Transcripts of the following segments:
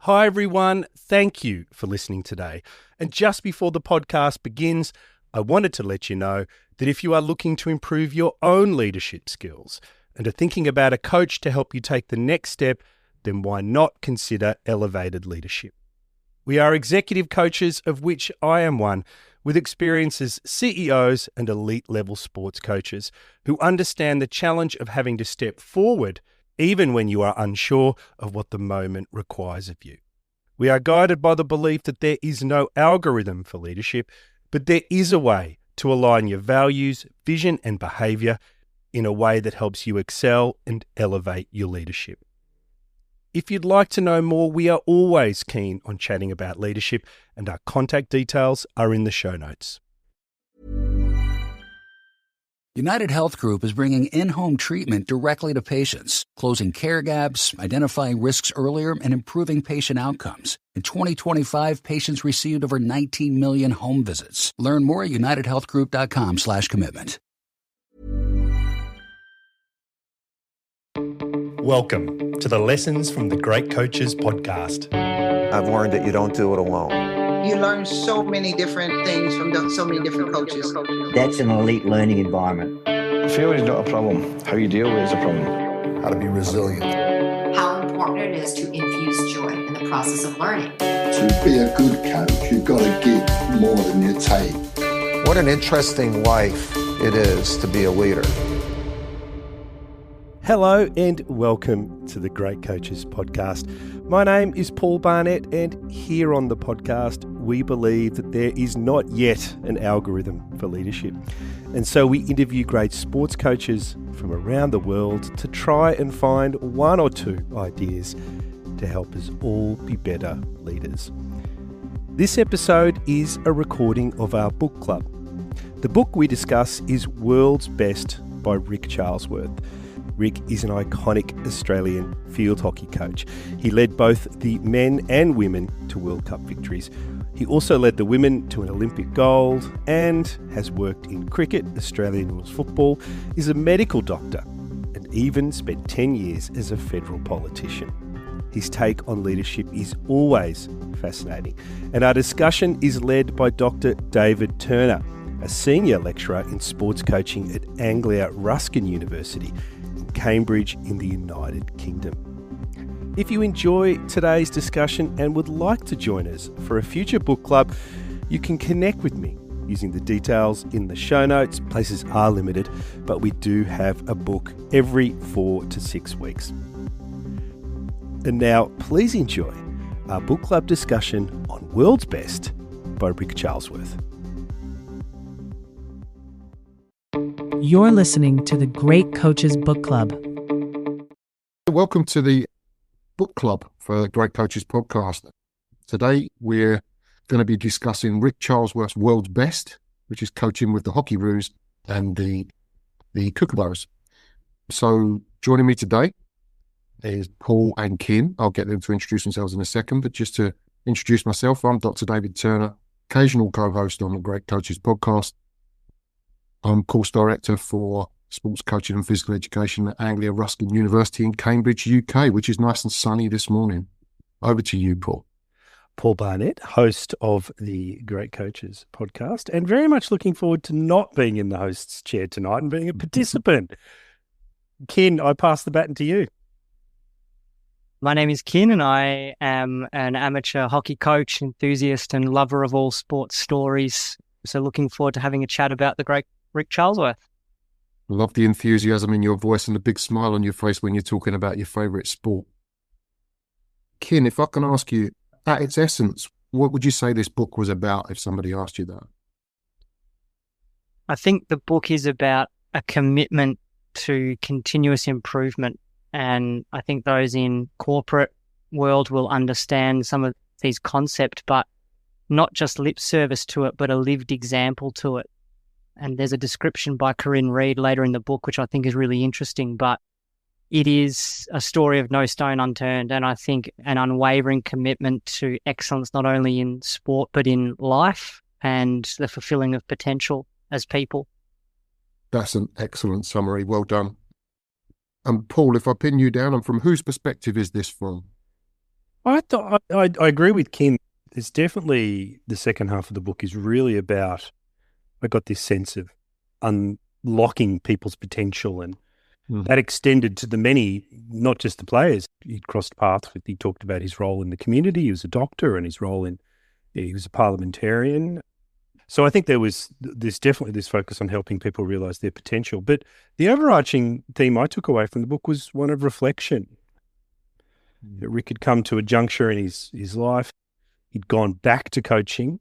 Hi everyone, thank you for listening today. And just before the podcast begins, I wanted to let you know that if you are looking to improve your own leadership skills and are thinking about a coach to help you take the next step, then why not consider Elevated Leadership? We are executive coaches, of which I am one, with experience as CEOs and elite level sports coaches who understand the challenge of having to step forward even when you are unsure of what the moment requires of you. We are guided by the belief that there is no algorithm for leadership, but there is a way to align your values, vision, and behaviour in a way that helps you excel and elevate your leadership. If you'd like to know more, we are always keen on chatting about leadership, and our contact details are in the show notes. United Health Group is bringing in-home treatment directly to patients, closing care gaps, identifying risks earlier, and improving patient outcomes. In 2025, patients received over 19 million home visits. Learn more at unitedhealthgroup.com/commitment. Welcome to the Lessons from the Great Coaches podcast. I've learned that you don't do it alone. You learn so many different things from so many different coaches. That's an elite learning environment. Failure is not a problem. How you deal with it is a problem. How to be resilient. How important it is to infuse joy in the process of learning. To be a good coach, you've got to give more than you take. What an interesting life it is to be a leader. Hello and welcome to the Great Coaches podcast. My name is Paul Barnett, and here on the podcast, we believe that there is not yet an algorithm for leadership. And so we interview great sports coaches from around the world to try and find one or two ideas to help us all be better leaders. This episode is a recording of our book club. The book we discuss is World's Best by Ric Charlesworth. Ric is an iconic Australian field hockey coach. He led both the men and women to World Cup victories. He also led the women to an Olympic gold and has worked in cricket, Australian rules football, is a medical doctor, and even spent 10 years as a federal politician. His take on leadership is always fascinating, and our discussion is led by Dr. David Turner, a senior lecturer in sports coaching at Anglia, Ruskin University, Cambridge in the United Kingdom. If you enjoy today's discussion and would like to join us for a future book club, you can connect with me using the details in the show notes. Places are limited, but we do have a book every 4 to 6 weeks. And now, please enjoy our book club discussion on World's Best by Ric Charlesworth. You're listening to the Great Coaches Book Club. Welcome to the book club for the Great Coaches podcast. Today we're going to be discussing Ric Charlesworth's World's Best, which is coaching with the Hockey Roos and the Kookaburras. So joining me today is Paul and Kin. I'll get them to introduce themselves in a second, but just to introduce myself, I'm Dr. David Turner, occasional co-host on the Great Coaches podcast. I'm course director for sports coaching and physical education at Anglia Ruskin University in Cambridge, UK, which is nice and sunny this morning. Over to you, Paul. Paul Barnett, host of the Great Coaches podcast, and very much looking forward to not being in the host's chair tonight and being a participant. Kin, I pass the baton to you. My name is Kin, and I am an amateur hockey coach, enthusiast, and lover of all sports stories. So looking forward to having a chat about the great Ric Charlesworth. Love the enthusiasm in your voice and the big smile on your face when you're talking about your favourite sport. Kin, if I can ask you, at its essence, what would you say this book was about if somebody asked you that? I think the book is about a commitment to continuous improvement. And I think those in corporate world will understand some of these concepts, but not just lip service to it, but a lived example to it. And there's a description by Corinne Reed later in the book, which I think is really interesting, but it is a story of no stone unturned. And I think an unwavering commitment to excellence, not only in sport, but in life and the fulfilling of potential as people. That's an excellent summary. Well done. And Paul, if I pin you down, and from whose perspective is this from? I agree with Kim. It's definitely the second half of the book is really about, I got this sense of unlocking people's potential, and that extended to the many, not just the players. He crossed paths with, he talked about his role in the community. He was a doctor, and his role he was a parliamentarian. So I think there's definitely this focus on helping people realise their potential. But the overarching theme I took away from the book was one of reflection. That Rick had come to a juncture in his life. He'd gone back to coaching,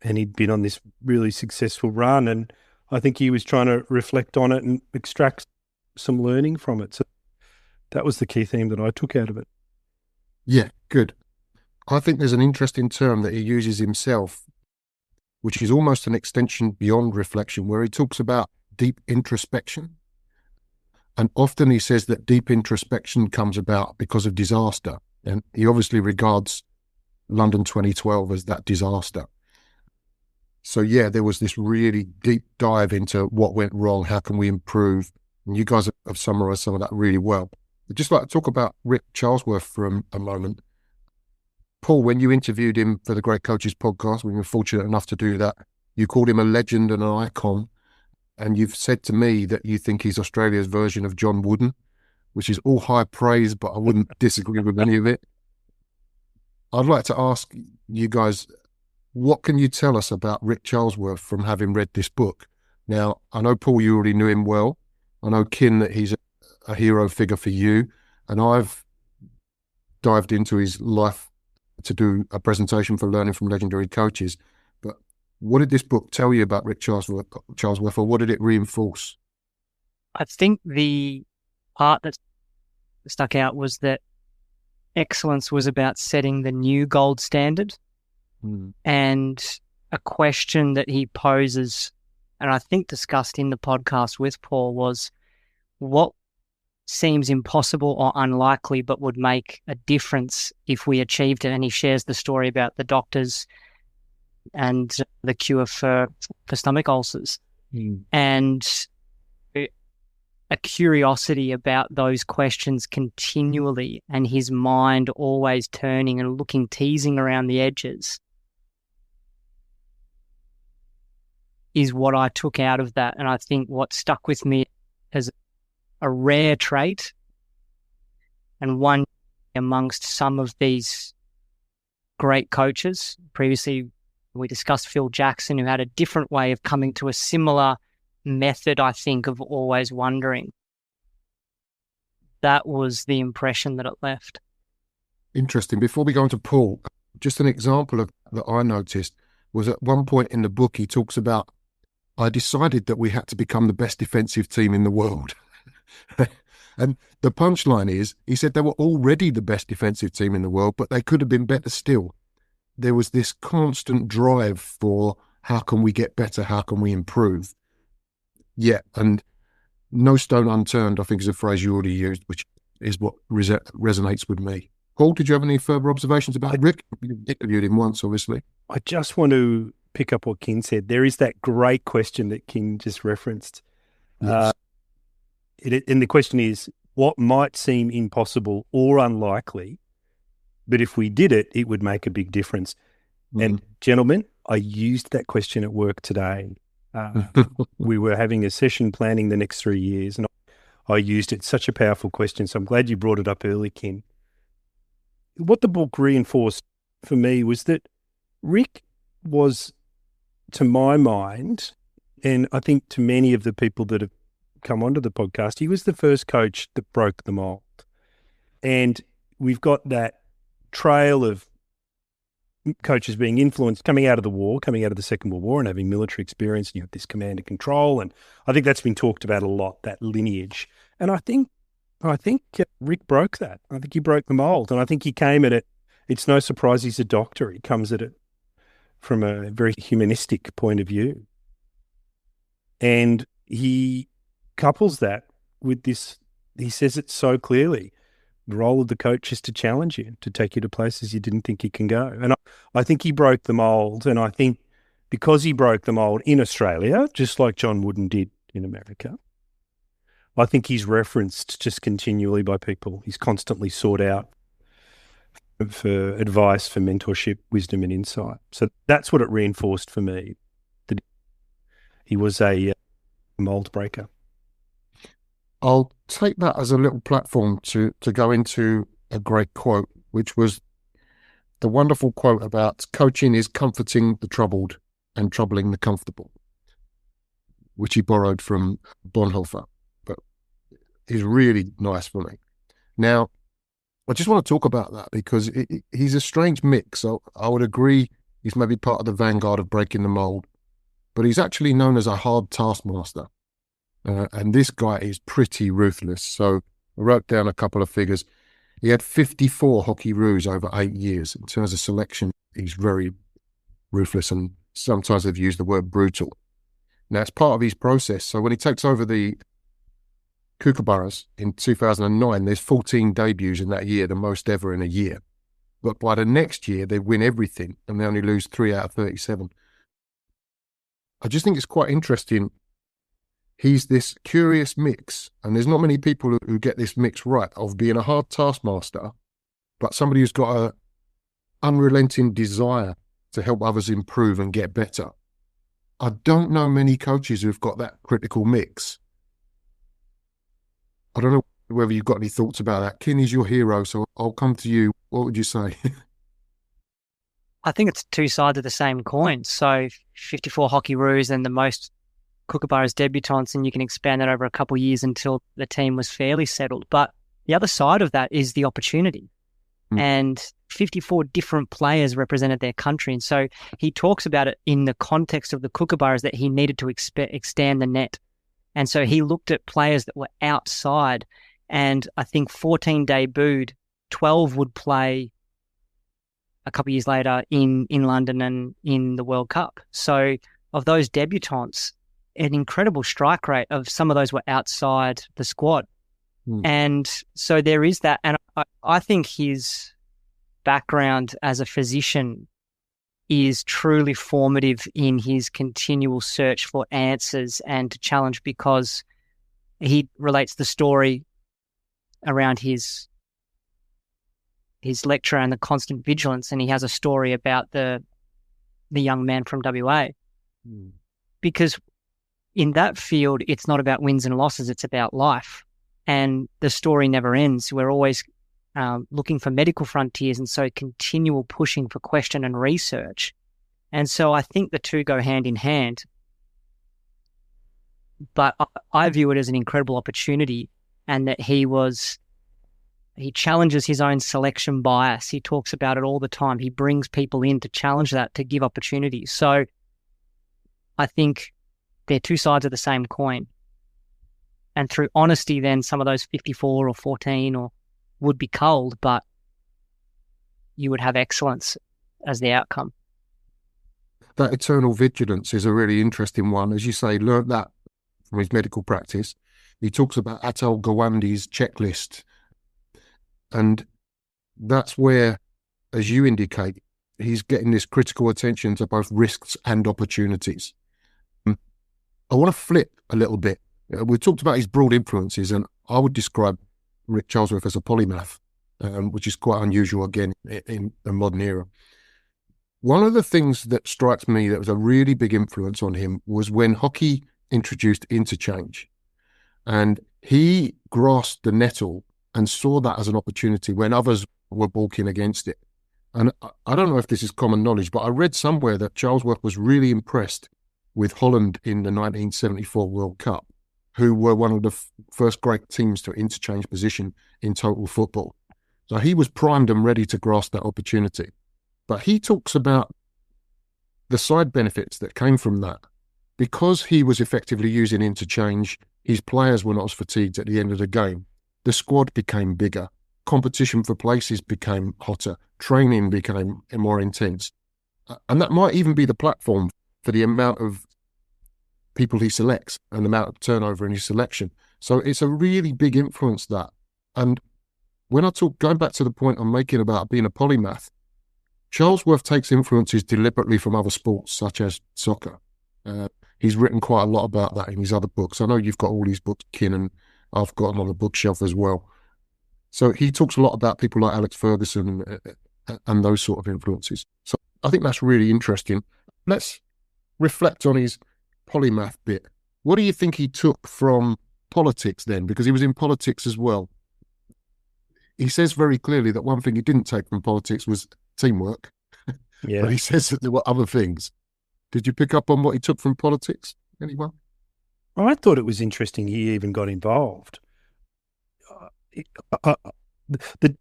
and he'd been on this really successful run. And I think he was trying to reflect on it and extract some learning from it. So that was the key theme that I took out of it. Yeah, good. I think there's an interesting term that he uses himself, which is almost an extension beyond reflection, where he talks about deep introspection. And often he says that deep introspection comes about because of disaster. And he obviously regards London 2012 as that disaster. So yeah, there was this really deep dive into what went wrong, how can we improve? And you guys have summarized some of that really well. I'd just like to talk about Ric Charlesworth for a moment. Paul, when you interviewed him for the Great Coaches podcast, we were fortunate enough to do that, you called him a legend and an icon. And you've said to me that you think he's Australia's version of John Wooden, which is all high praise, but I wouldn't disagree with any of it. I'd like to ask you guys, what can you tell us about Ric Charlesworth from having read this book? Now, I know, Paul, you already knew him well. I know, Kin, that he's a hero figure for you. And I've dived into his life to do a presentation for Learning from Legendary Coaches. But what did this book tell you about Ric Charlesworth, or what did it reinforce? I think the part that stuck out was that excellence was about setting the new gold standard. And a question that he poses, and I think discussed in the podcast with Paul, was what seems impossible or unlikely but would make a difference if we achieved it. And he shares the story about the doctors and the cure for stomach ulcers. And a curiosity about those questions continually, and his mind always turning and looking, teasing around the edges, is what I took out of that. And I think what stuck with me as a rare trait, and one amongst some of these great coaches. Previously, we discussed Phil Jackson, who had a different way of coming to a similar method, I think, of always wondering. That was the impression that it left. Interesting. Before we go on to Paul, just an example of that I noticed was at one point in the book, he talks about, I decided that we had to become the best defensive team in the world. And the punchline is, he said they were already the best defensive team in the world, but they could have been better still. There was this constant drive for how can we get better? How can we improve? Yeah, and no stone unturned, I think, is a phrase you already used, which is what resonates with me. Paul, did you have any further observations about Rick? You interviewed him once, obviously. I just want to pick up what Kin said. There is that great question that Kin just referenced. Yes. And the question is, what might seem impossible or unlikely, but if we did it, it would make a big difference. And gentlemen, I used that question at work today. We were having a session planning the next 3 years, and I used it. Such a powerful question. So I'm glad you brought it up early, Kin. What the book reinforced for me was that Rick was, to my mind, and I think to many of the people that have come onto the podcast, he was the first coach that broke the mold. And we've got that trail of coaches being influenced coming out of the war, coming out of the Second World War and having military experience, and you have this command and control. And I think that's been talked about a lot, that lineage. And I think Rick broke that. I think he broke the mold. And I think he came at it. It's no surprise he's a doctor. He comes at it from a very humanistic point of view. And he couples that with this, he says it so clearly. The role of the coach is to challenge you, to take you to places you didn't think you can go. And I think he broke the mold. And I think because he broke the mold in Australia, just like John Wooden did in America, I think he's referenced just continually by people. He's constantly sought out for advice, for mentorship, wisdom and insight. So that's what it reinforced for me, that he was a mold breaker. I'll take that as a little platform to go into a great quote, which was the wonderful quote about coaching is comforting the troubled and troubling the comfortable, which he borrowed from Bonhoeffer, but is really nice for me. Now, I just want to talk about that because he's a strange mix. So I would agree he's maybe part of the vanguard of breaking the mold, but he's actually known as a hard taskmaster. And this guy is pretty ruthless. So I wrote down a couple of figures. He had 54 hockey roos over 8 years. In terms of selection, he's very ruthless, and sometimes they've used the word brutal. Now, it's part of his process. So when he takes over the Kookaburras in 2009, there's 14 debuts in that year, the most ever in a year. But by the next year, they win everything, and they only lose 3 out of 37. I just think it's quite interesting. He's this curious mix, and there's not many people who get this mix right, of being a hard taskmaster, but somebody who's got an unrelenting desire to help others improve and get better. I don't know many coaches who've got that critical mix. I don't know whether you've got any thoughts about that. Kinney's your hero, so I'll come to you. What would you say? I think it's two sides of the same coin. So 54 hockey roos and the most Kookaburras debutants, and you can expand that over a couple of years until the team was fairly settled. But the other side of that is the opportunity. And 54 different players represented their country. And so he talks about it in the context of the Kookaburras that he needed to extend the net. And so he looked at players that were outside, and I think 14 debuted, 12 would play a couple of years later in London and in the World Cup. So of those debutants, an incredible strike rate of some of those were outside the squad. And so there is that. And I think his background as a physician is truly formative in his continual search for answers and to challenge, because he relates the story around his lecture and the constant vigilance. And he has a story about the young man from WA. Because in that field, it's not about wins and losses, it's about life. And the story never ends. We're always looking for medical frontiers, and so continual pushing for question and research. And so I think the two go hand in hand. But I view it as an incredible opportunity, and that he challenges his own selection bias. He talks about it all the time. He brings people in to challenge that, to give opportunities. So I think they're two sides of the same coin. And through honesty, then some of those 54 or 14 or would be culled, but you would have excellence as the outcome. That eternal vigilance is a really interesting one. As you say, learned that from his medical practice. He talks about Atal Gawande's checklist. And that's where, as you indicate, he's getting this critical attention to both risks and opportunities. I want to flip a little bit. We talked about his broad influences, and I would describe Ric Charlesworth as a polymath, which is quite unusual again in the modern era. One of the things that strikes me that was a really big influence on him was when hockey introduced interchange, and he grasped the nettle and saw that as an opportunity when others were balking against it. And I don't know if this is common knowledge, but I read somewhere that Charlesworth was really impressed with Holland in the 1974 World Cup, who were one of the first great teams to interchange position in total football. So he was primed and ready to grasp that opportunity. But he talks about the side benefits that came from that. Because he was effectively using interchange, his players were not as fatigued at the end of the game. The squad became bigger. Competition for places became hotter. Training became more intense. And that might even be the platform for the amount of people he selects and the amount of turnover in his selection. So it's a really big influence, that. And when I talk, going back to the point I'm making about being a polymath, Charlesworth takes influences deliberately from other sports, such as soccer. He's written quite a lot about that in his other books. I know you've got all these books, Kin, and I've got them on the bookshelf as well. So he talks a lot about people like Alex Ferguson and those sort of influences. So I think that's really interesting. Let's reflect on his polymath bit. What do you think he took from politics then? Because he was in politics as well. He says very clearly that one thing he didn't take from politics was teamwork. Yeah. But he says that there were other things. Did you pick up on what he took from politics? Anyone? I thought it was interesting he even got involved. The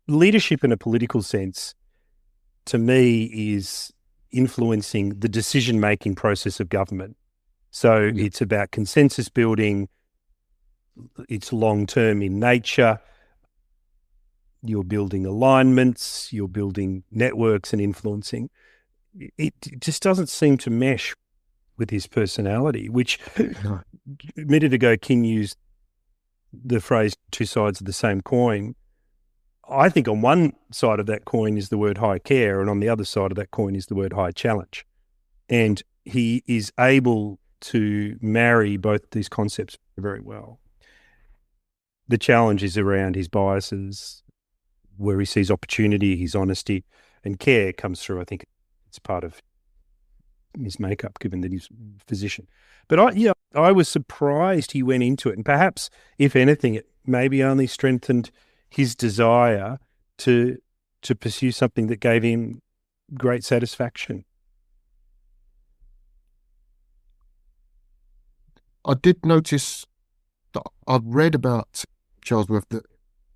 leadership in a political sense, to me, is influencing the decision-making process of government. So it's about consensus building. It's long-term in nature. You're building alignments, you're building networks and influencing. It just doesn't seem to mesh with his personality, which a minute ago, King used the phrase two sides of the same coin. I think on one side of that coin is the word high care, and on the other side of that coin is the word high challenge. And he is able to marry both these concepts very well. The challenge is around his biases, where he sees opportunity, his honesty, and care comes through. I think it's part of his makeup, given that he's a physician. But I was surprised he went into it, and perhaps, if anything, it maybe only strengthened his desire to pursue something that gave him great satisfaction. I did notice that I've read about Charlesworth that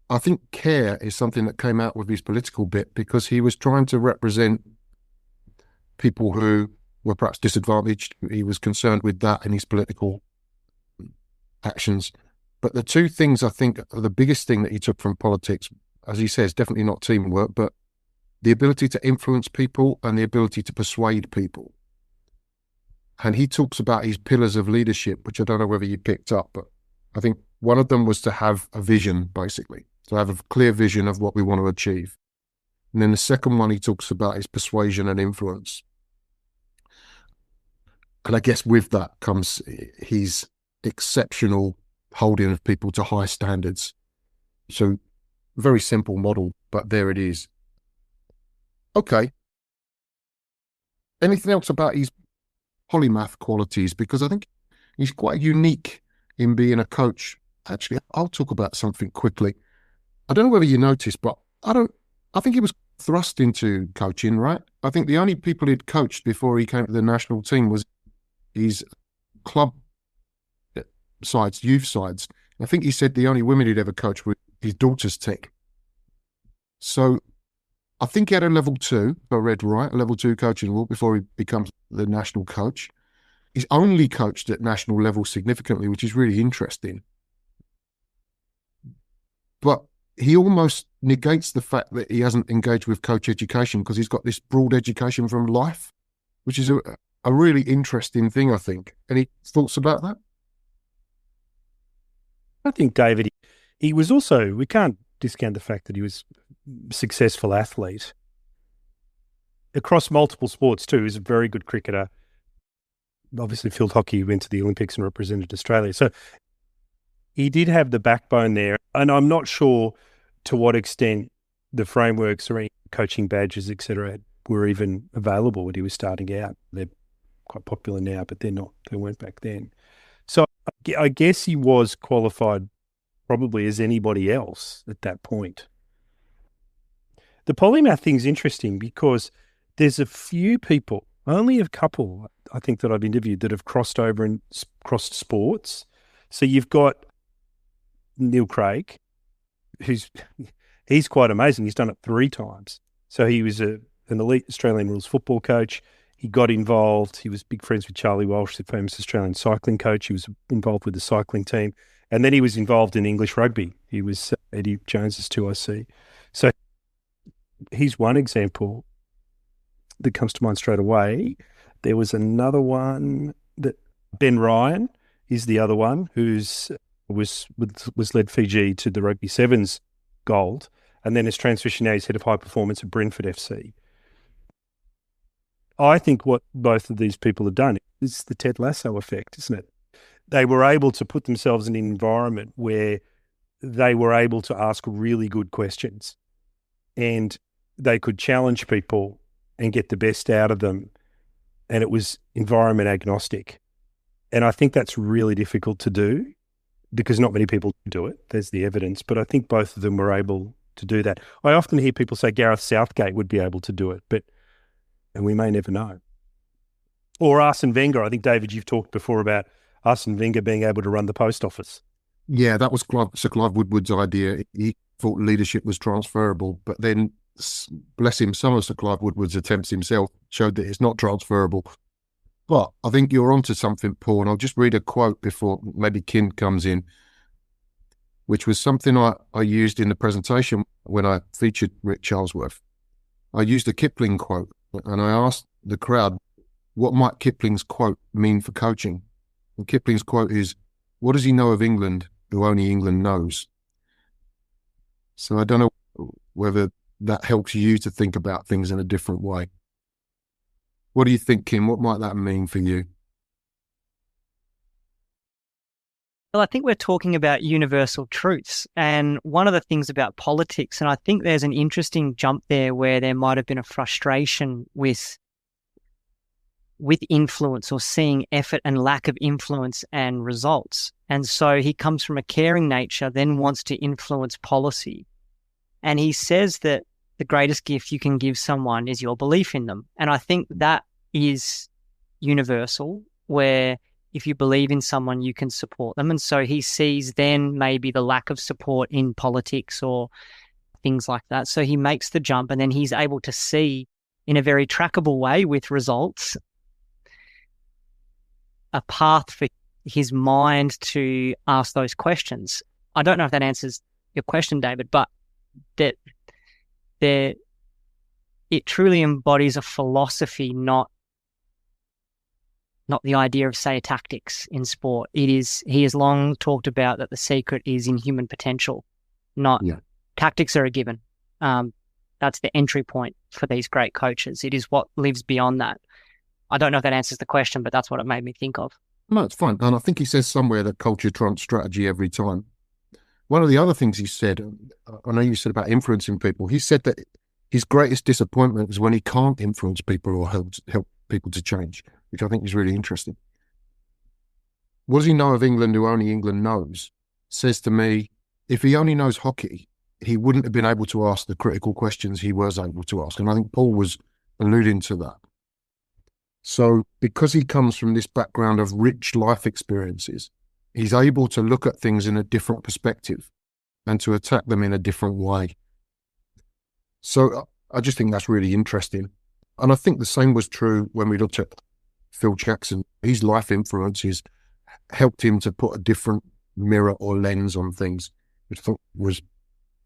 I think care is something that came out with his political bit, because he was trying to represent people who were perhaps disadvantaged. He was concerned with that in his political actions. But the two things I think are the biggest thing that he took from politics, as he says, definitely not teamwork, but the ability to influence people and the ability to persuade people. And he talks about his pillars of leadership, which I don't know whether you picked up, but I think one of them was to have a vision, basically, to have a clear vision of what we want to achieve. And then the second one he talks about is persuasion and influence. And I guess with that comes his exceptional holding of people to high standards. So very simple model, but there it is. Okay. Anything else about his polymath qualities? Because I think he's quite unique in being a coach. Actually, I'll talk about something quickly. I don't know whether you noticed, but I think he was thrust into coaching, right? I think the only people he'd coached before he came to the national team was his club sides, youth sides. I think he said the only women he'd ever coached were his daughter's team. So I think he had a level 2, if I read right, a level 2 coaching role before he becomes the national coach. He's only coached at national level significantly, which is really interesting. But he almost negates the fact that he hasn't engaged with coach education, because he's got this broad education from life, which is a really interesting thing, I think. Any thoughts about that? I think, David, he was also, we can't discount the fact that he was a successful athlete across multiple sports too. He was a very good cricketer. Obviously, field hockey, went to the Olympics and represented Australia. So he did have the backbone there. And I'm not sure to what extent the frameworks or any coaching badges, etc., were even available when he was starting out. They're quite popular now, but they weren't back then. So I guess he was qualified probably as anybody else at that point. The polymath thing's interesting because there's a few people, only a couple, I think, that I've interviewed that have crossed over and crossed sports. So you've got Neil Craig, he's quite amazing. He's done it 3 times. So he was an elite Australian rules football coach. He got involved. He was big friends with Charlie Walsh, the famous Australian cycling coach. He was involved with the cycling team. And then he was involved in English rugby. He was Eddie Jones's 2IC. So he's one example that comes to mind straight away. There was another one that Ben Ryan is the other one who's was led Fiji to the Rugby Sevens gold, and then has transitioned now. He's head of high performance at Brentford FC. I think what both of these people have done is the Ted Lasso effect, isn't it? They were able to put themselves in an environment where they were able to ask really good questions. And they could challenge people and get the best out of them, and it was environment agnostic. And I think that's really difficult to do because not many people do it. There's the evidence, but I think both of them were able to do that. I often hear people say Gareth Southgate would be able to do it, and we may never know. Or Arsene Wenger. I think, David, you've talked before about Arsene Wenger being able to run the post office. Yeah, that was Sir Clive Woodward's idea. He thought leadership was transferable, but then, bless him, some of Sir Clive Woodward's attempts himself showed that it's not transferable. But I think you're onto something, Paul, and I'll just read a quote before maybe Kin comes in, which was something I used in the presentation when I featured Ric Charlesworth. I used a Kipling quote, and I asked the crowd, what might Kipling's quote mean for coaching? And Kipling's quote is, what does he know of England who only England knows? So I don't know whether that helps you to think about things in a different way. What do you think, Kim? What might that mean for you? Well, I think we're talking about universal truths. And one of the things about politics, and I think there's an interesting jump there where there might have been a frustration with influence or seeing effort and lack of influence and results. And so he comes from a caring nature, then wants to influence policy. And he says that the greatest gift you can give someone is your belief in them. And I think that is universal, where if you believe in someone, you can support them. And so he sees then maybe the lack of support in politics or things like that. So he makes the jump, and then he's able to see in a very trackable way with results a path for his mind to ask those questions. I don't know if that answers your question, David, but that it truly embodies a philosophy, not the idea of, say, tactics in sport. He has long talked about that the secret is in human potential, not tactics are a given. That's the entry point for these great coaches. It is what lives beyond that. I don't know if that answers the question, but that's what it made me think of. No, it's fine. And I think he says somewhere that culture trumps strategy every time. One of the other things he said, I know you said about influencing people, he said that his greatest disappointment is when he can't influence people or help people to change, which I think is really interesting. What does he know of England who only England knows? Says to me, if he only knows hockey, he wouldn't have been able to ask the critical questions he was able to ask. And I think Paul was alluding to that. So because he comes from this background of rich life experiences, he's able to look at things in a different perspective and to attack them in a different way. So I just think that's really interesting. And I think the same was true when we looked at Phil Jackson. His life influences helped him to put a different mirror or lens on things, which I thought was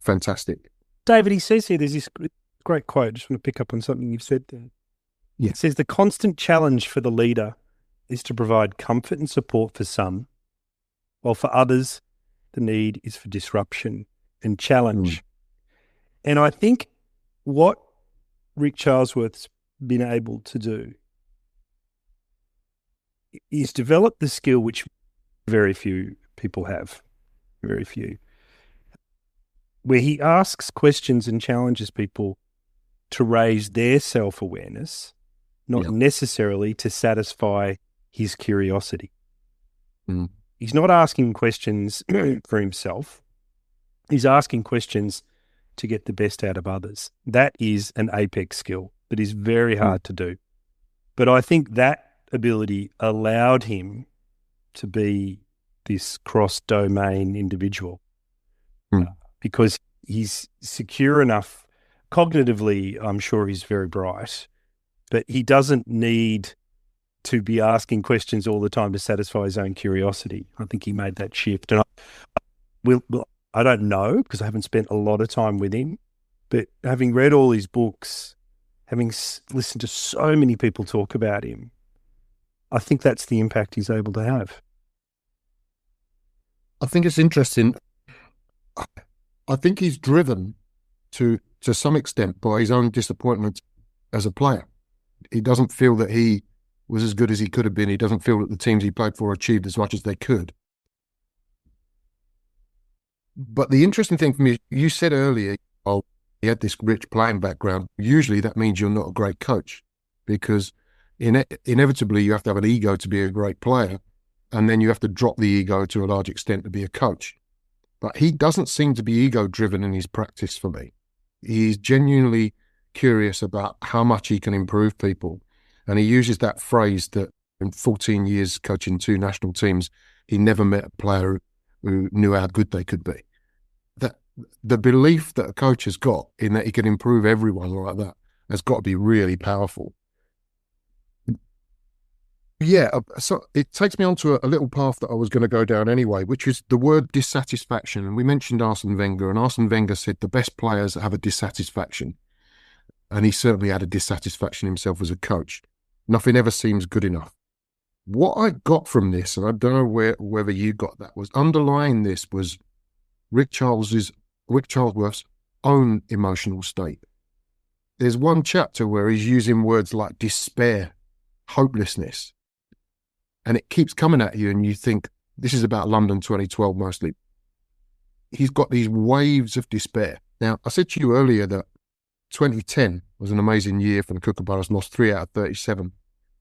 fantastic. David, he says here, there's this great quote. I just want to pick up on something you've said there. Yeah. It says, the constant challenge for the leader is to provide comfort and support for some, while for others, the need is for disruption and challenge. And I think what Ric Charlesworth's been able to do is develop the skill which very few people have, very few, where he asks questions and challenges people to raise their self-awareness, not necessarily to satisfy his curiosity. He's not asking questions for himself. He's asking questions to get the best out of others. That is an apex skill that is very hard to do. But I think that ability allowed him to be this cross-domain individual because he's secure enough. Cognitively, I'm sure he's very bright, but he doesn't need to be asking questions all the time to satisfy his own curiosity. I think he made that shift. And I don't know because I haven't spent a lot of time with him, but having read all his books, having listened to so many people talk about him, I think that's the impact he's able to have. I think it's interesting. I think he's driven to some extent by his own disappointment as a player. He doesn't feel that he was as good as he could have been. He doesn't feel that the teams he played for achieved as much as they could. But the interesting thing for me, you said earlier, he had this rich playing background. Usually that means you're not a great coach, because inevitably you have to have an ego to be a great player, and then you have to drop the ego to a large extent to be a coach. But he doesn't seem to be ego-driven in his practice for me. He's genuinely curious about how much he can improve people. And he uses that phrase that in 14 years coaching 2 national teams, he never met a player who knew how good they could be. That the belief that a coach has got in that he can improve everyone like that has got to be really powerful. Yeah, so it takes me onto a little path that I was going to go down anyway, which is the word dissatisfaction. And we mentioned Arsene Wenger, and Arsene Wenger said the best players have a dissatisfaction. And he certainly had a dissatisfaction himself as a coach. Nothing ever seems good enough. What I got from this, and I don't know whether you got that, was underlying this was Ric Charlesworth's own emotional state. There's one chapter where he's using words like despair, hopelessness, and it keeps coming at you, and you think, this is about London 2012 mostly. He's got these waves of despair. Now, I said to you earlier that 2010 was an amazing year for the Kookaburras, lost 3 out of 37.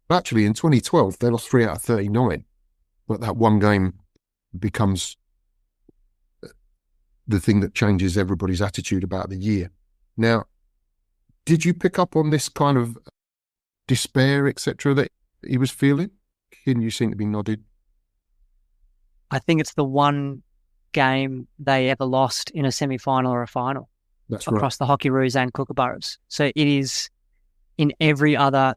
But actually, in 2012, they lost 3 out of 39. But that one game becomes the thing that changes everybody's attitude about the year. Now, did you pick up on this kind of despair, etc., that he was feeling? You seem to be nodded. I think it's the one game they ever lost in a semi-final or a final. That's across right. the Hockeyroos and Kookaburras. So it is in every other...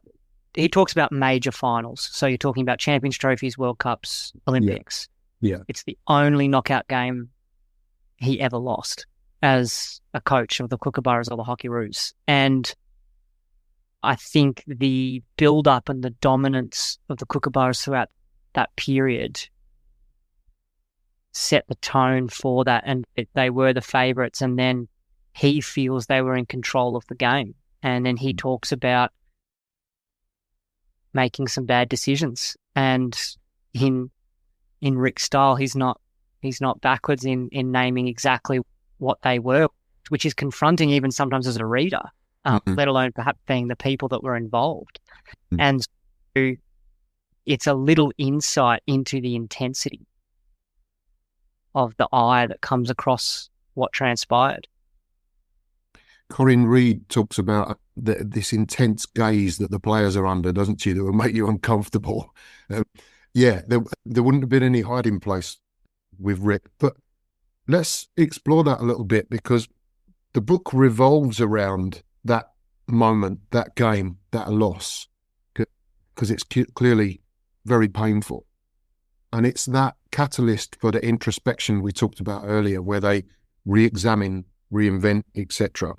He talks about major finals. So you're talking about Champions Trophies, World Cups, Olympics. Yeah. It's the only knockout game he ever lost as a coach of the Kookaburras or the Hockeyroos. And I think the build-up and the dominance of the Kookaburras throughout that period set the tone for that, and they were the favourites, and then he feels they were in control of the game. And then he talks about making some bad decisions. And in Ric's style, he's not backwards in naming exactly what they were, which is confronting even sometimes as a reader. Let alone perhaps being the people that were involved. And so it's a little insight into the intensity of the eye that comes across what transpired. Corinne Reid talks about this intense gaze that the players are under, doesn't she, that will make you uncomfortable. There wouldn't have been any hiding place with Ric. But let's explore that a little bit, because the book revolves around that moment, that game, that loss, because it's clearly very painful. And it's that catalyst for the introspection we talked about earlier, where they re-examine, reinvent, etc.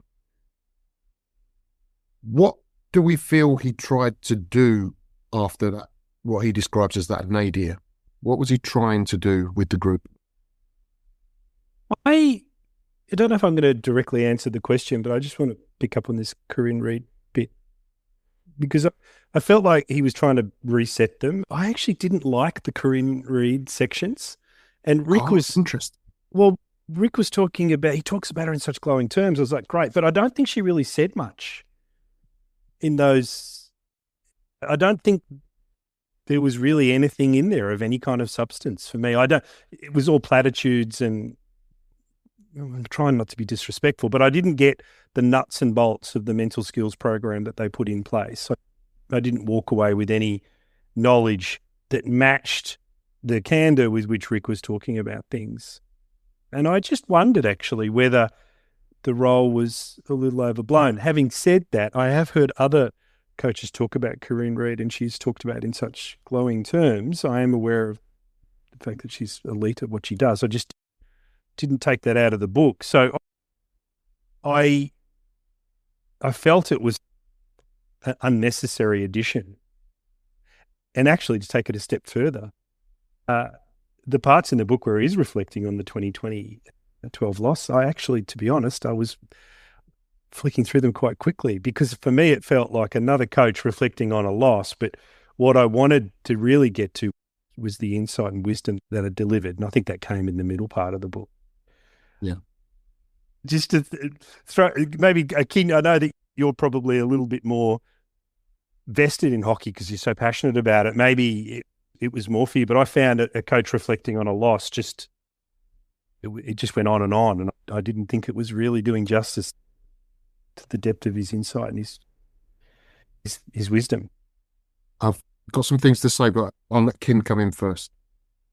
What do we feel he tried to do after that, what he describes as that nadir? What was he trying to do with the group? I don't know if I'm going to directly answer the question, but I just want to pick up on this Corinne Reid bit, because I felt like he was trying to reset them. I actually didn't like the Corinne Reid sections. And Ric was interesting. Well, Ric was he talks about her in such glowing terms. I was like, great. But I don't think she really said much in those. I don't think there was really anything in there of any kind of substance for me. It was all platitudes, and I'm trying not to be disrespectful, but I didn't get the nuts and bolts of the mental skills program that they put in place. So I didn't walk away with any knowledge that matched the candor with which Ric was talking about things. And I just wondered actually whether the role was a little overblown. Having said that, I have heard other coaches talk about Corinne Reid, and she's talked about in such glowing terms. I am aware of the fact that she's elite at what she does. I just didn't take that out of the book. So I felt it was an unnecessary addition. And actually, to take it a step further, the parts in the book where he's reflecting on the 2012 loss, I actually, to be honest, I was flicking through them quite quickly, because for me it felt like another coach reflecting on a loss. But what I wanted to really get to was the insight and wisdom that it delivered. And I think that came in the middle part of the book. Yeah. just to throw maybe a king. I know that you're probably a little bit more vested in hockey because you're so passionate about it. Maybe it was more for you, but I found a coach reflecting on a loss it just went on, and I didn't think it was really doing justice to the depth of his insight and his wisdom. I've got some things to say, but I'll let Kin come in first.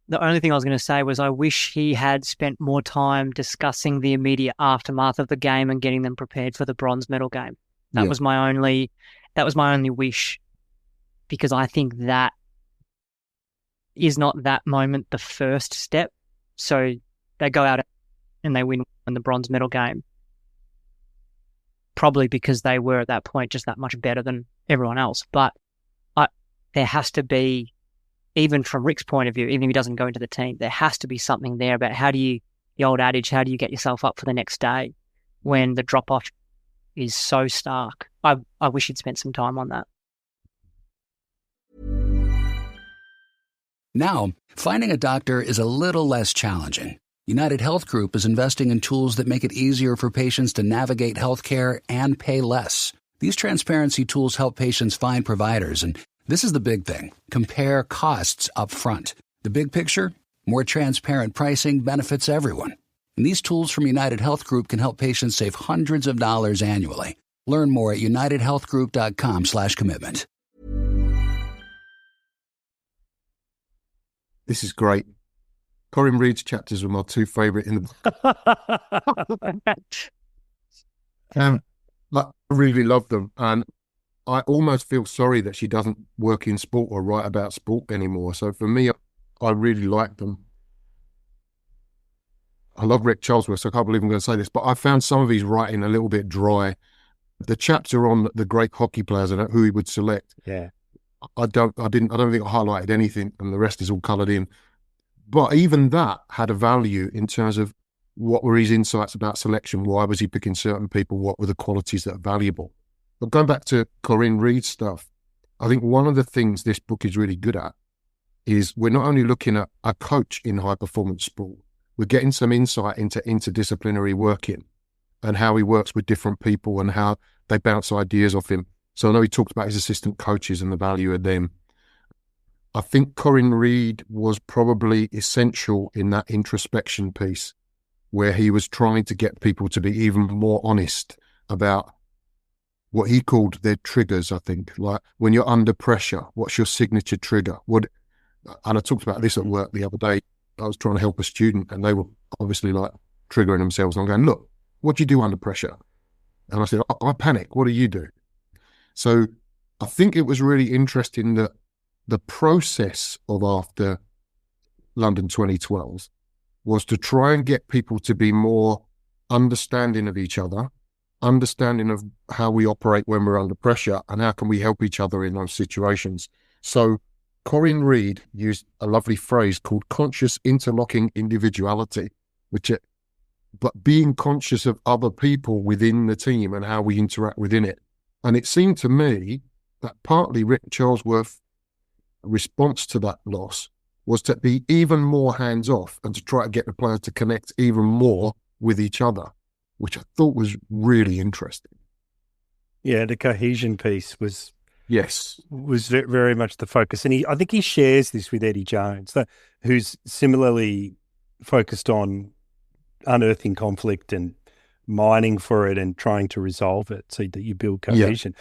The only thing I was going to say was I wish he had spent more time discussing the immediate aftermath of the game and getting them prepared for the bronze medal game. That was my only wish, because I think that is not that moment the first step. So they go out and they win the bronze medal game, probably because they were at that point just that much better than everyone else. But there has to be, even from Ric's point of view, even if he doesn't go into the team, there has to be something there about the old adage, how do you get yourself up for the next day when the drop-off is so stark? I wish he'd spent some time on that. Now, finding a doctor is a little less challenging. United Health Group is investing in tools that make it easier for patients to navigate healthcare and pay less. These transparency tools help patients find providers, and this is the big thing: compare costs up front. The big picture? More transparent pricing benefits everyone. And these tools from United Health Group can help patients save hundreds of dollars annually. Learn more at unitedhealthgroup.com/commitment. This is great. Corinne Reid's chapters were my two favourite in the book. I really love them, and I almost feel sorry that she doesn't work in sport or write about sport anymore. So for me, I really like them. I love Ric Charlesworth, so I can't believe I'm going to say this, but I found some of his writing a little bit dry. The chapter on the great hockey players and who he would select, I don't think I highlighted anything, and the rest is all coloured in. But even that had a value in terms of what were his insights about selection, why was he picking certain people, what were the qualities that are valuable. But going back to Corinne Reid's stuff, I think one of the things this book is really good at is we're not only looking at a coach in high performance sport, we're getting some insight into interdisciplinary working and how he works with different people and how they bounce ideas off him. So I know he talked about his assistant coaches and the value of them. I think Corinne Reid was probably essential in that introspection piece where he was trying to get people to be even more honest about what he called their triggers, I think. Like when you're under pressure, what's your signature trigger? And I talked about this at work the other day. I was trying to help a student and they were obviously like triggering themselves. And I'm going, look, what do you do under pressure? And I said, I panic. What do you do? So I think it was really interesting that the process of after London 2012 was to try and get people to be more understanding of each other, understanding of how we operate when we're under pressure and how can we help each other in those situations. So Corinne Reid used a lovely phrase called conscious interlocking individuality, but being conscious of other people within the team and how we interact within it. And it seemed to me that partly Ric Charlesworth's response to that loss was to be even more hands-off and to try to get the players to connect even more with each other, which I thought was really interesting. Yeah, the cohesion piece was was very much the focus. And I think he shares this with Eddie Jones, who's similarly focused on unearthing conflict and mining for it and trying to resolve it so that you build cohesion.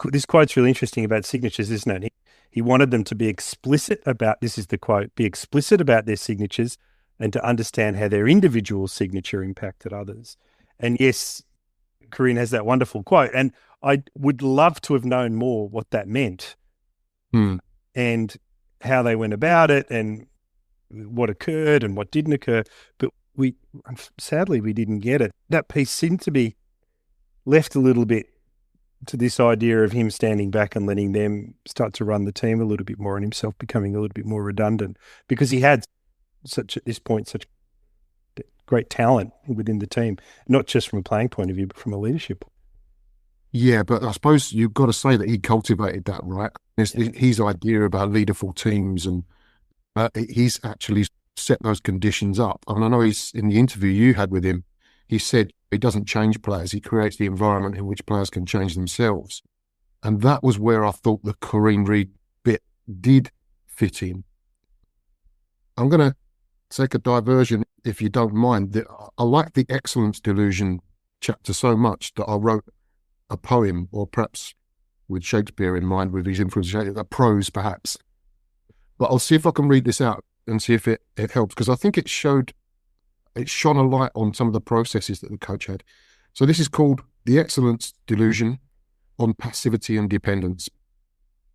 Yeah. This quote's really interesting about signatures, isn't it? He wanted them to be explicit about, this is the quote, be explicit about their signatures and to understand how their individual signature impacted others. And yes, Corinne has that wonderful quote. And I would love to have known more what that meant and how they went about it and what occurred and what didn't occur. But sadly, we didn't get it. That piece seemed to be left a little bit to this idea of him standing back and letting them start to run the team a little bit more and himself becoming a little bit more redundant because he had such great talent within the team, not just from a playing point of view, but from a leadership. Yeah, but I suppose you've got to say that he cultivated that, right? His idea about leaderful teams and he's actually set those conditions up. And I know he's in the interview you had with him, he said he doesn't change players, he creates the environment in which players can change themselves. And that was where I thought the Corinne Reed bit did fit in. I'm going to take a diversion, if you don't mind. I like the excellence delusion chapter so much that I wrote a poem, or perhaps with Shakespeare in mind, with his influence, a prose perhaps. But I'll see if I can read this out and see if it helps, because I think it shone a light on some of the processes that the coach had. So this is called The Excellence Delusion on Passivity and Dependence.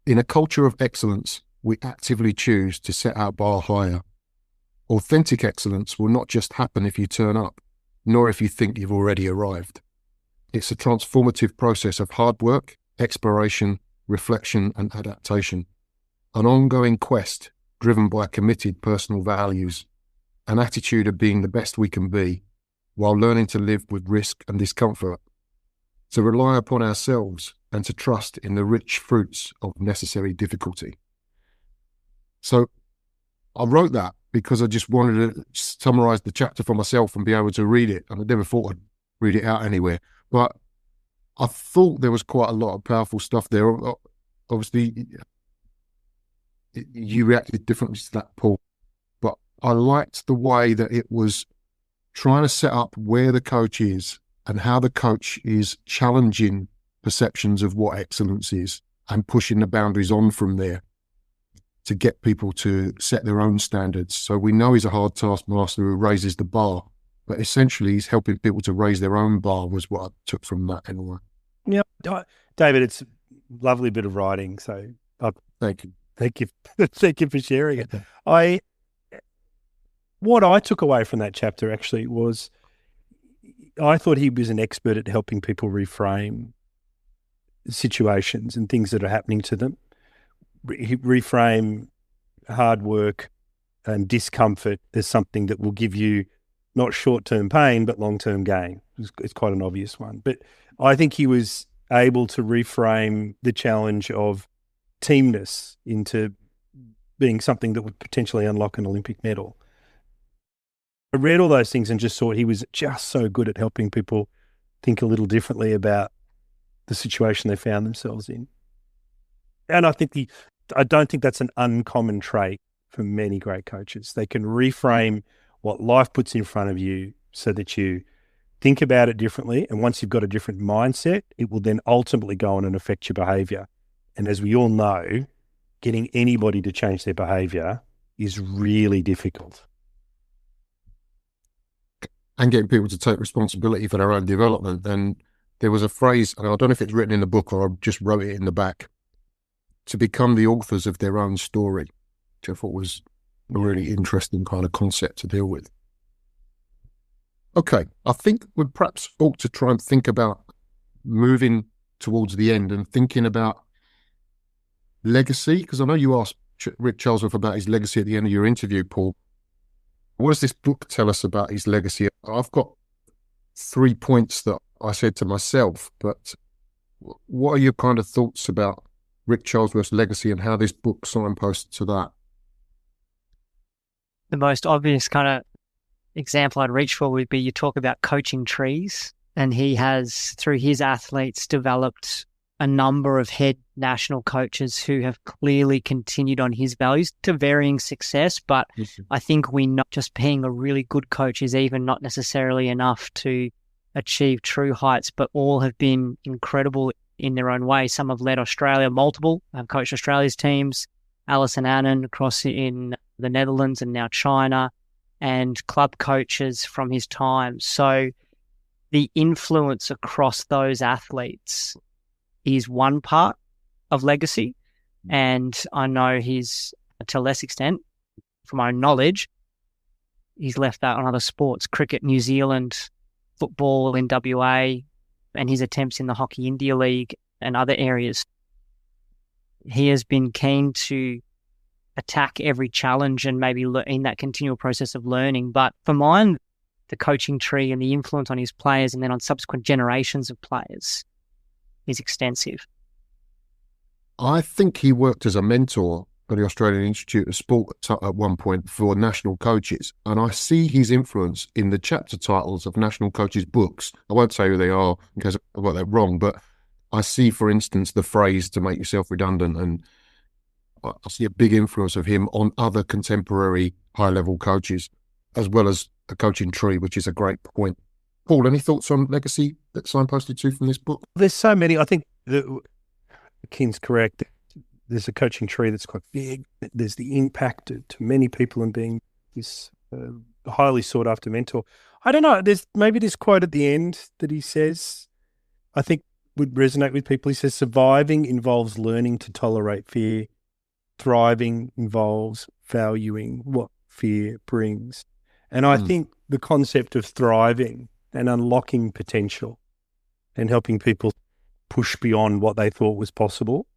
In a culture of excellence, we actively choose to set our bar higher. Authentic excellence will not just happen if you turn up, nor if you think you've already arrived. It's a transformative process of hard work, exploration, reflection, and adaptation. An ongoing quest driven by committed personal values, an attitude of being the best we can be, while learning to live with risk and discomfort, to rely upon ourselves and to trust in the rich fruits of necessary difficulty. So I wrote that because I just wanted to summarize the chapter for myself and be able to read it. And I never thought I'd read it out anywhere. But I thought there was quite a lot of powerful stuff there. Obviously, you reacted differently to that, Paul. But I liked the way that it was trying to set up where the coach is and how the coach is challenging perceptions of what excellence is and pushing the boundaries on from there to get people to set their own standards. So we know he's a hard taskmaster who raises the bar, but essentially he's helping people to raise their own bar, was what I took from that anyway. Yeah, David, it's a lovely bit of writing. So thank you. Thank you. Thank you for sharing it. What I took away from that chapter actually was I thought he was an expert at helping people reframe situations and things that are happening to them. Reframe hard work and discomfort as something that will give you not short-term pain, but long-term gain. It's quite an obvious one. But I think he was able to reframe the challenge of teamness into being something that would potentially unlock an Olympic medal. I read all those things and just thought he was just so good at helping people think a little differently about the situation they found themselves in. And I don't think that's an uncommon trait for many great coaches. They can reframe what life puts in front of you so that you think about it differently. And once you've got a different mindset, it will then ultimately go on and affect your behavior. And as we all know, getting anybody to change their behavior is really difficult. And getting people to take responsibility for their own development. And there was a phrase, and I don't know if it's written in the book or I just wrote it in the back, to become the authors of their own story, which I thought was a really interesting kind of concept to deal with. Okay, I think we perhaps ought to try and think about moving towards the end and thinking about legacy, because I know you asked Ric Charlesworth about his legacy at the end of your interview, Paul. What does this book tell us about his legacy? I've got 3 points that I said to myself, but what are your kind of thoughts about Ric Charlesworth's legacy and how this book signposts to that? The most obvious kind of example I'd reach for would be you talk about coaching trees, and he has, through his athletes, developed a number of head national coaches who have clearly continued on his values to varying success. But I think we know just being a really good coach is even not necessarily enough to achieve true heights, but all have been incredible in their own way. Some have led Australia multiple, have coached Australia's teams, Alison Annan across in the Netherlands and now China, and club coaches from his time. So the influence across those athletes is one part of legacy. And I know he's, to a less extent, from my own knowledge, he's left that on other sports, cricket, New Zealand, football in WA, and his attempts in the Hockey India League and other areas. He has been keen to attack every challenge and maybe in that continual process of learning. But for mine, the coaching tree and the influence on his players and then on subsequent generations of players is extensive. I think he worked as a mentor of the Australian Institute of Sport at one point for national coaches. And I see his influence in the chapter titles of national coaches' books. I won't say who they are in case I got that wrong, but I see, for instance, the phrase "to make yourself redundant," and I see a big influence of him on other contemporary high-level coaches, as well as a coaching tree, which is a great point. Paul, any thoughts on legacy that signposted to from this book? There's so many. I think Keen's correct. There's a coaching tree that's quite big. There's the impact to many people in being this highly sought-after mentor. I don't know. There's maybe this quote at the end that he says, I think would resonate with people. He says, surviving involves learning to tolerate fear. Thriving involves valuing what fear brings. And I think the concept of thriving and unlocking potential and helping people push beyond what they thought was possible,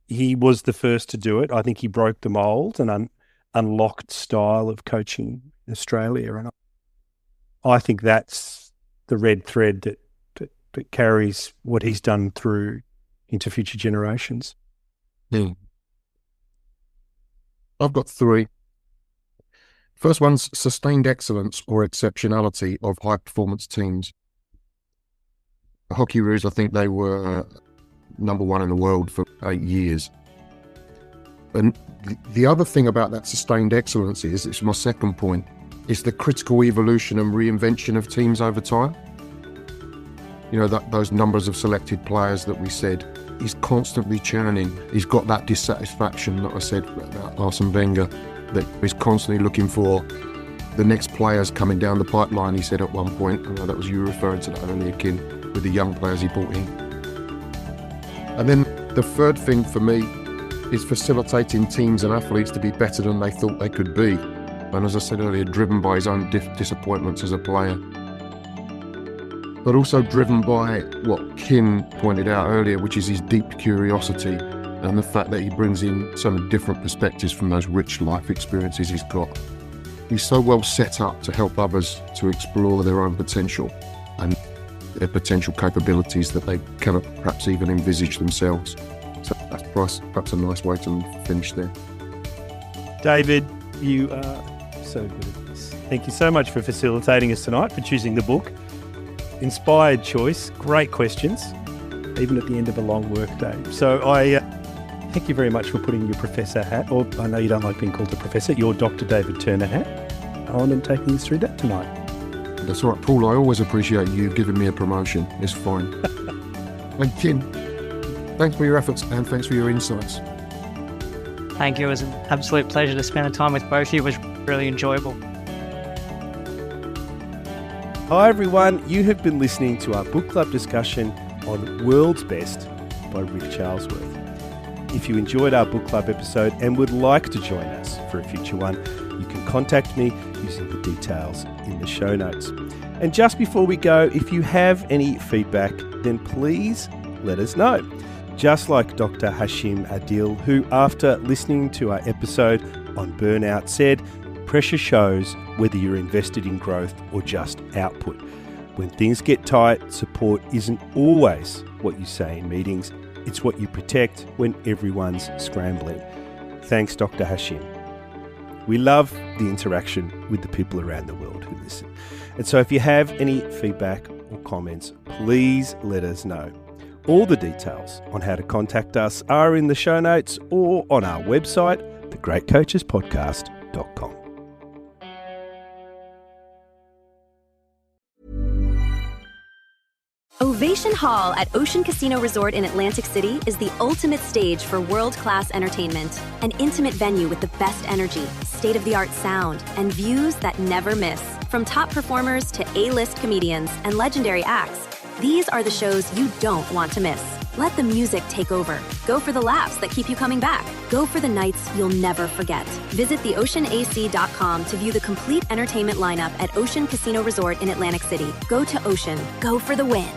he was the first to do it. I think he broke the mold and unlocked style of coaching in Australia. And I think that's the red thread that carries what he's done through into future generations. I've got three. First one's sustained excellence or exceptionality of high-performance teams. The Hockey Roos, I think they were number one in the world for 8 years. And the other thing about that sustained excellence is, it's my second point, is the critical evolution and reinvention of teams over time. You know, those numbers of selected players that we said, he's constantly churning. He's got that dissatisfaction that I said about Arsene Wenger, that he's constantly looking for the next players coming down the pipeline, he said at one point. I know that was you referring to that earlier, Kim, with the young players he brought in. And then the third thing for me is facilitating teams and athletes to be better than they thought they could be. And as I said earlier, driven by his own disappointments as a player. But also driven by what Kim pointed out earlier, which is his deep curiosity and the fact that he brings in some different perspectives from those rich life experiences he's got. He's so well set up to help others to explore their own potential and their potential capabilities that they cannot perhaps even envisage themselves. So that's perhaps a nice way to finish there. David, you are so good at this. Thank you so much for facilitating us tonight, for choosing the book. Inspired choice, great questions, even at the end of a long work day. So I thank you very much for putting your professor hat, or I know you don't like being called a professor, your Dr. David Turner hat on and taking us through that tonight. That's all right, Paul. I always appreciate you giving me a promotion. It's fine. And Kim, thanks for your efforts and thanks for your insights. Thank you. It was an absolute pleasure to spend the time with both of you. It was really enjoyable. Hi everyone, you have been listening to our book club discussion on World's Best by Ric Charlesworth. If you enjoyed our book club episode and would like to join us for a future one, you can contact me using the details in the show notes. And just before we go, if you have any feedback, then please let us know. Just like Dr. Hashim Adil, who after listening to our episode on burnout said, pressure shows whether you're invested in growth or just output. When things get tight, support isn't always what you say in meetings. It's what you protect when everyone's scrambling. Thanks, Dr. Hashim. We love the interaction with the people around the world who listen. And so if you have any feedback or comments, please let us know. All the details on how to contact us are in the show notes or on our website, thegreatcoachespodcast.com. Ovation Hall at Ocean Casino Resort in Atlantic City is the ultimate stage for world-class entertainment. An intimate venue with the best energy, state-of-the-art sound, and views that never miss. From top performers to A-list comedians and legendary acts, these are the shows you don't want to miss. Let the music take over. Go for the laughs that keep you coming back. Go for the nights you'll never forget. Visit theoceanac.com to view the complete entertainment lineup at Ocean Casino Resort in Atlantic City. Go to Ocean. Go for the win.